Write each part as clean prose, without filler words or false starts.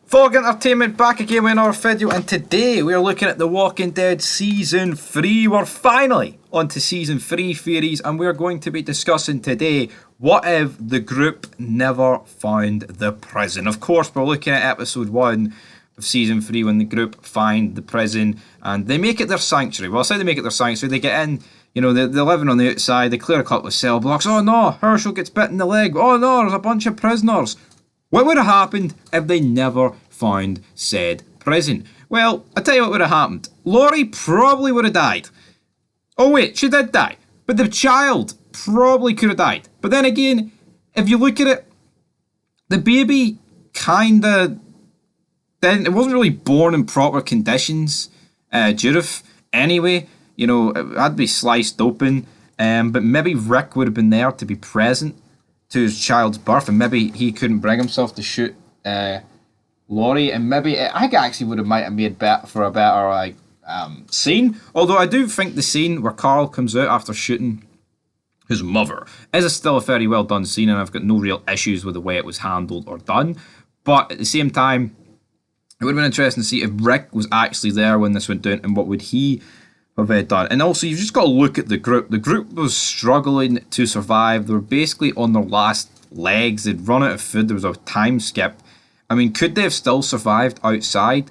Fog Entertainment back again with another video, and today we're looking at The Walking Dead Season 3. We're finally on to Season 3 theories, and we're going to be discussing today what if the group never found the prison. Of course, we're looking at Episode 1 of Season 3 when the group find the prison and they make it their sanctuary. Well, I say they make it their sanctuary, they get in, you know, they're living on the outside, they clear a couple of cell blocks. Oh no, Hershel gets bit in the leg. Oh no, there's a bunch of prisoners. What would have happened if they never found said prison? Well, I'll tell you what would have happened. Laurie probably would have died. Oh wait, she did die. But the child probably could have died. But then again, if you look at it, the baby kinda didn't, it wasn't really born in proper conditions. Judith, anyway, you know, it had to be sliced open. But maybe Rick would have been there to be present to his child's birth, and maybe he couldn't bring himself to shoot Laurie, and maybe I think it actually would have might have made for a better scene. Although I do think the scene where Carl comes out after shooting his mother is still a very well done scene, and I've got no real issues with the way it was handled or done. But at the same time, it would have been interesting to see if Rick was actually there when this went down, and what would he have done. And also, you've just got to look at the group. The group was struggling to survive. They were basically on their last legs. They'd run out of food. There was a time skip. I mean, could they have still survived outside?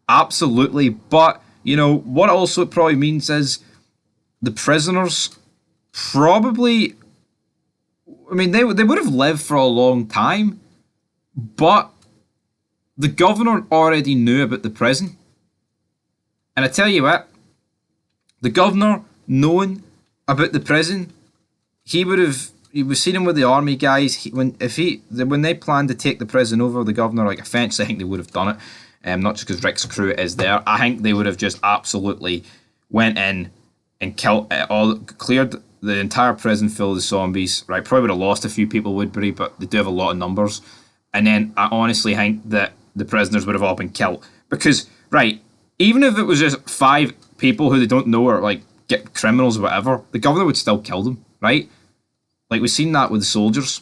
Absolutely. But, you know, what also it probably means is the prisoners probably, I mean, they would have lived for a long time, but the governor already knew about the prison. And I tell you what, the governor, knowing about the prison, he was seen him with the army guys. When they planned to take the prison over, the governor, like, eventually I think they would have done it. Not just because Rick's crew is there. I think they would have just absolutely went in and cleared the entire prison full of zombies. Right, probably would have lost a few people, Woodbury, but they do have a lot of numbers. And then I honestly think that the prisoners would have all been killed because, right, even if it was just 5 people who they don't know or like get criminals or whatever, the governor would still kill them, right? Like we've seen that with the soldiers.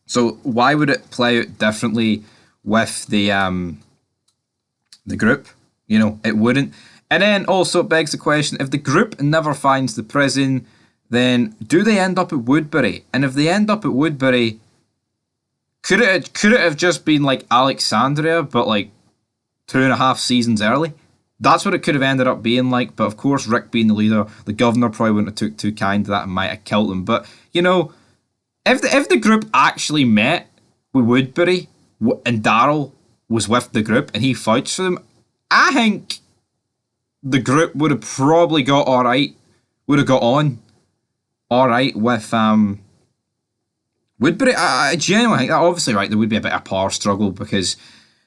So why would it play out differently with the group? You know, it wouldn't. And then also it begs the question, if the group never finds the prison, then do they end up at Woodbury? And if they end up at Woodbury, could it have just been like Alexandria, but like 2.5 seasons early? That's what it could have ended up being like, but of course, Rick being the leader, the governor probably wouldn't have took too kind to that and might have killed him. But, you know, if the group actually met with Woodbury and Daryl was with the group and he fights for them, I think the group would have probably got alright, would have got on alright with Woodbury. I genuinely think that, obviously, right, there would be a bit of power struggle because,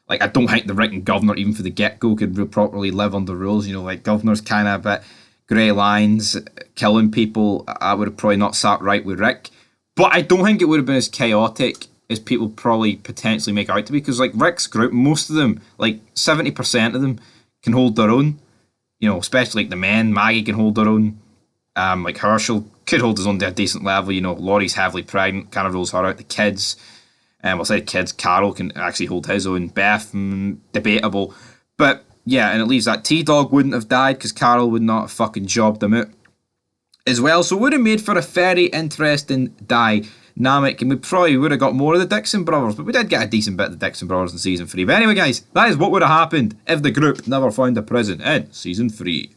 like, I don't think the Rick and governor, even for the get-go, could properly live under rules. You know, like, governor's kind of a bit grey lines, killing people. I would have probably not sat right with Rick. But I don't think it would have been as chaotic as people probably potentially make out to be. Because, like, Rick's group, most of them, like, 70% of them can hold their own. You know, especially, like, the men. Maggie can hold their own. Like, Hershel could hold his own to a decent level. You know, Laurie's heavily pregnant, kind of rules her out. The kids... I'll say kids, Carol can actually hold his own. Beth, debatable. But, yeah, and it leaves that T-Dog wouldn't have died because Carol would not have fucking jobbed him out as well. So it would have made for a very interesting dynamic, and we probably would have got more of the Dixon brothers, but we did get a decent bit of the Dixon brothers in Season 3. But anyway, guys, that is what would have happened if the group never found a prison in Season 3.